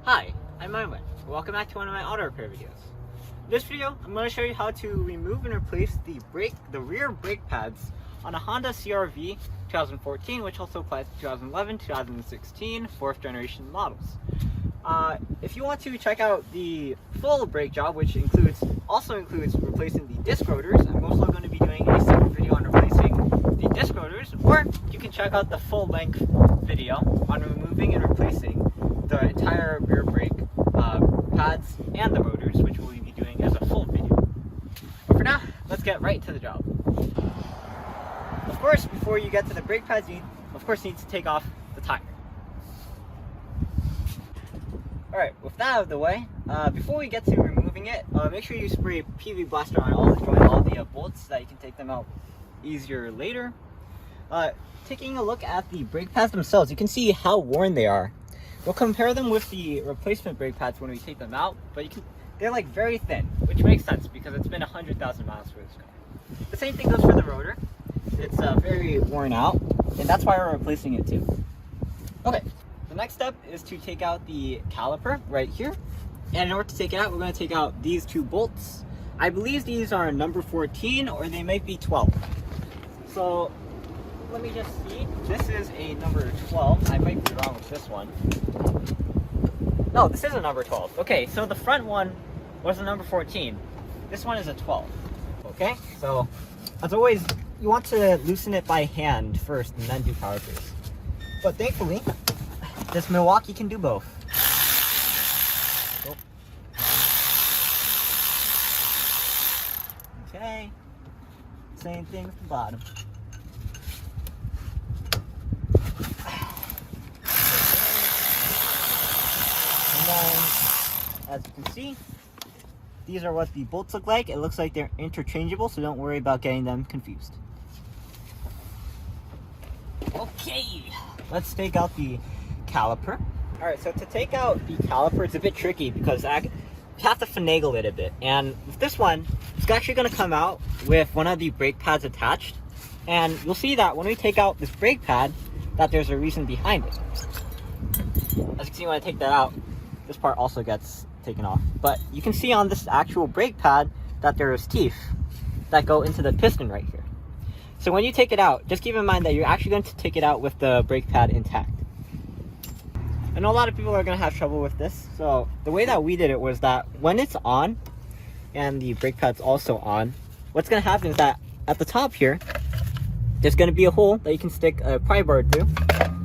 Hi, I'm Aiman. Welcome back to one of my auto repair videos. In this video, I'm going to show you how to remove and replace the rear brake pads on a Honda CRV 2014, which also applies to 2011, 2016, 4th generation models. If you want to check out the full brake job, which also includes replacing the disc rotors, I'm also going to be doing a separate video on replacing the disc rotors, or you can check out the full length video on removing and replacing the entire rear brake pads and the rotors, which we'll be doing as a full video. But for now, let's get right to the job. Of course, before you get to the brake pads, you need to take off the tire. Alright, with that out of the way, before we get to removing it, make sure you spray PV Blaster on all the bolts so that you can take them out easier later. Taking a look at the brake pads themselves, you can see how worn they are. We'll compare them with the replacement brake pads when we take them out, but they're like very thin, which makes sense because it's been 100,000 miles for this car. The same thing goes for the rotor. It's very worn out, and that's why we're replacing it too. Okay, the next step is to take out the caliper right here. And in order to take it out, we're going to take out these two bolts. I believe these are number 14 or they might be 12. So let me just see. This is a number 12. I might be wrong with this one. No, this is a number 12. Okay, so the front one was a number 14. This one is a 12. Okay, so as always, you want to loosen it by hand first and then do calipers. But thankfully, this Milwaukee can do both. Oh. Okay, same thing with the bottom. And then, as you can see, these are what the bolts look like. It looks like they're interchangeable, so don't worry about getting them confused. Okay, let's take out the caliper. Alright, so to take out the caliper, it's a bit tricky because you have to finagle it a bit. And with this one, it's actually going to come out with one of the brake pads attached. And you'll see that when we take out this brake pad, that there's a reason behind it. As you can see, when I take that out, this part also gets taken off. But you can see on this actual brake pad that there's teeth that go into the piston right here. So when you take it out, just keep in mind that you're actually going to take it out with the brake pad intact. I know a lot of people are going to have trouble with this. So the way that we did it was that when it's on and the brake pad's also on, what's going to happen is that at the top here, there's going to be a hole that you can stick a pry bar through,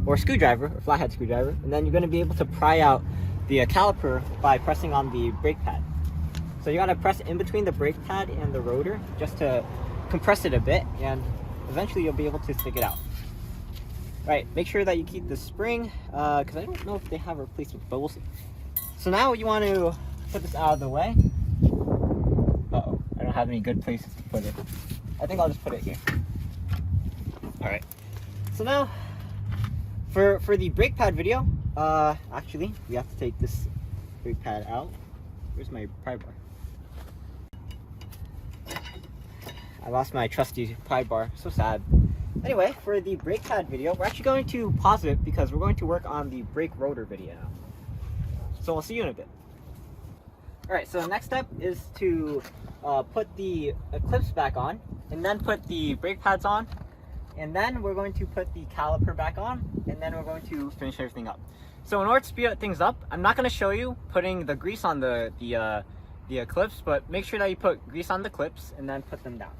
or a screwdriver, or flathead screwdriver, and then you're going to be able to pry out the caliper by pressing on the brake pad. So you got to press in between the brake pad and the rotor just to compress it a bit, and eventually you'll be able to stick it out. Right, make sure that you keep the spring, because I don't know if they have replacements, but we'll see. So now you want to put this out of the way. Uh-oh, I don't have any good places to put it. I think I'll just put it here. Alright, so now for the brake pad video, actually we have to take this brake pad out. Where's my pry bar? I lost my trusty pry bar, so sad. Anyway, for the brake pad video, we're actually going to pause it because we're going to work on the brake rotor video now. So we'll see you in a bit. Alright, so the next step is to put the clips back on, and then put the brake pads on, and then we're going to put the caliper back on, and then we're going to finish everything up. So in order to speed things up, I'm not going to show you putting the grease on the clips, but make sure that you put grease on the clips and then put them down.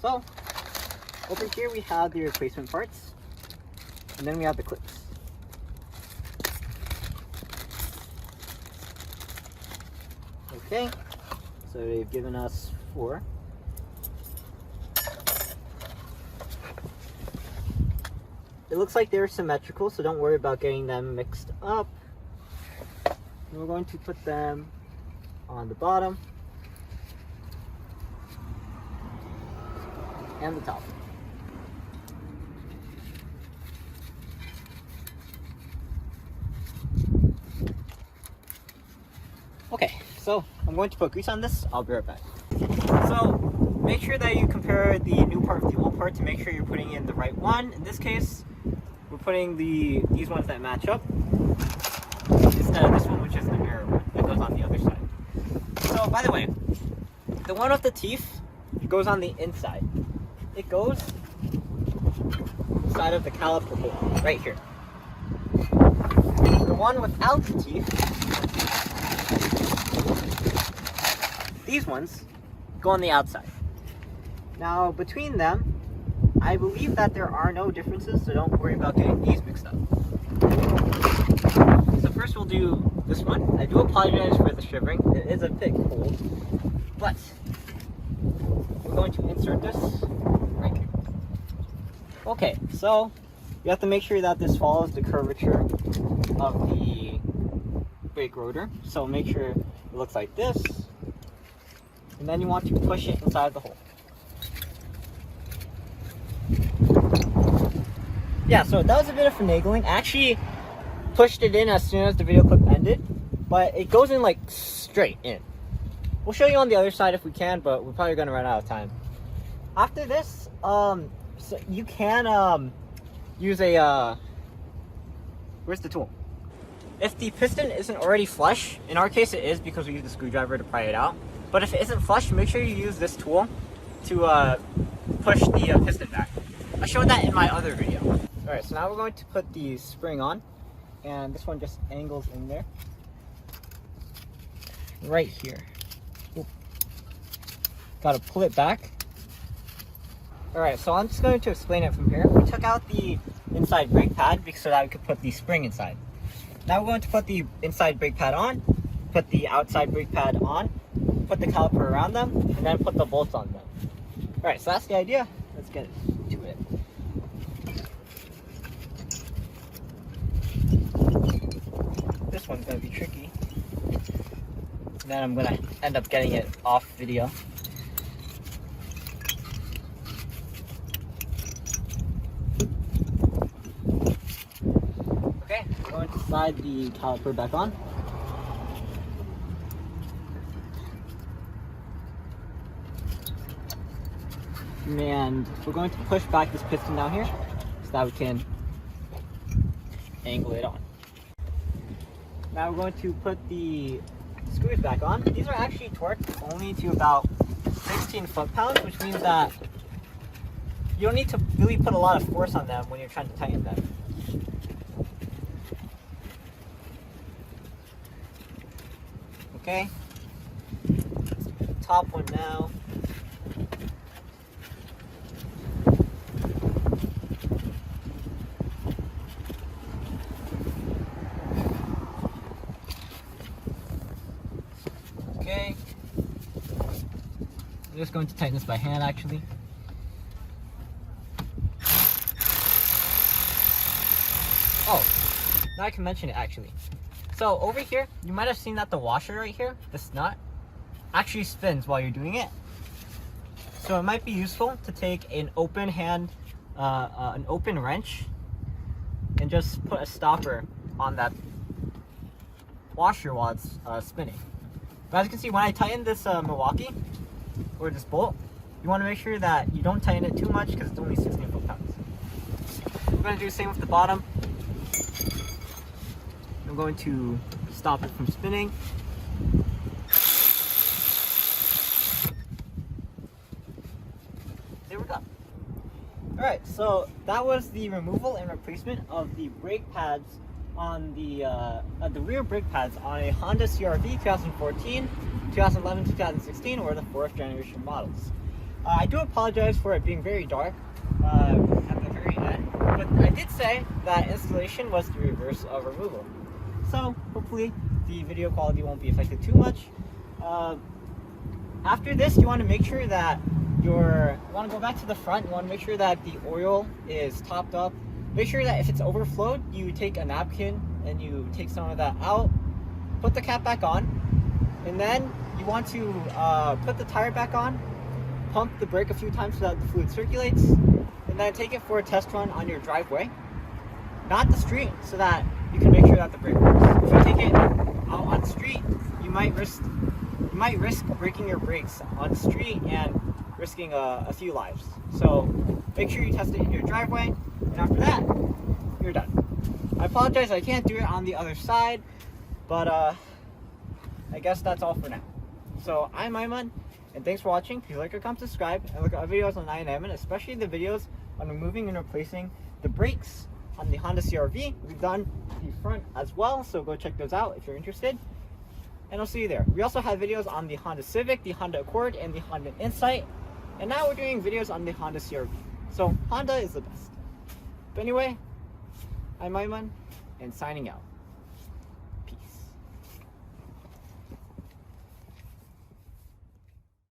So over here we have the replacement parts, and then we have the clips. Okay, so they've given us 4. It looks like they're symmetrical, so don't worry about getting them mixed up. And we're going to put them on the bottom and the top. Okay, so I'm going to put grease on this. I'll be right back. So make sure that you compare the new part with the old part to make sure you're putting in the right one. In this case, we're putting these ones that match up instead of this one, which is the by the way, the one with the teeth goes on the inside. It goes inside of the caliper hole, right here. The one without the teeth, these ones, go on the outside. Now, between them, I believe that there are no differences, so don't worry about getting these mixed up. So first we'll do this one. I do apologize for the shivering. It is a bit cold, but we're going to insert this right here. Okay, so you have to make sure that this follows the curvature of the brake rotor. So make sure it looks like this, and then you want to push it inside the hole. Yeah, so that was a bit of finagling. I actually pushed it in as soon as the video clip ended, but it goes in like straight in. We'll show you on the other side if we can, but we're probably gonna run out of time. After this, so you can use a where's the tool? If the piston isn't already flush, in our case it is because we use the screwdriver to pry it out. But if it isn't flush, make sure you use this tool to push the piston back. I showed that in my other video. Alright, so now we're going to put the spring on, and this one just angles in there. Right here. Oop. Gotta pull it back. Alright, so I'm just going to explain it from here. We took out the inside brake pad so that we could put the spring inside. Now we're going to put the inside brake pad on, put the outside brake pad on, put the caliper around them, and then put the bolts on them. Alright, so that's the idea. Let's get to it. This one's going to be tricky. And then I'm going to end up getting it off video. Okay, we're going to slide the caliper back on. And we're going to push back this piston down here so that we can angle it on. Now we're going to put the screws back on. These are actually torqued only to about 16 foot-pounds, which means that you don't need to really put a lot of force on them when you're trying to tighten them. Okay, top one now. Okay, I'm just going to tighten this by hand actually. Oh, now I can mention it actually. So over here, you might have seen that the washer right here, this nut, actually spins while you're doing it. So it might be useful to take an open an open wrench and just put a stopper on that washer while it's spinning. But as you can see, when I tighten this Milwaukee, or this bolt, you want to make sure that you don't tighten it too much because it's only 16 foot-pounds. We're going to do the same with the bottom. I'm going to stop it from spinning. There we go. Alright, so that was the removal and replacement of the brake pads on the rear brake pads on a Honda CRV 2014, 2011, 2016, or the 4th generation models. I do apologize for it being very dark at the very end, but I did say that installation was the reverse of removal. So hopefully the video quality won't be affected too much. After this, you want to make sure that you want to go back to the front. You want to make sure that the oil is topped up. Make sure that if it's overflowed, you take a napkin and you take some of that out, put the cap back on, and then you want to put the tire back on, pump the brake a few times so that the fluid circulates, and then take it for a test run on your driveway, not the street, so that you can make sure that the brake works. If you take it out on the street, you might risk breaking your brakes on the street and risking a few lives. So make sure you test it in your driveway, and after that, you're done. I apologize, I can't do it on the other side, but I guess that's all for now. So I'm Aiman, and thanks for watching. If you like or comment, subscribe, and look at our videos on EyeOnAiman, especially the videos on removing and replacing the brakes on the Honda CRV. We've done the front as well, so go check those out if you're interested. And I'll see you there. We also have videos on the Honda Civic, the Honda Accord, and the Honda Insight. And now we're doing videos on the Honda CRV. So Honda is the best. But anyway, I'm Aiman, and signing out.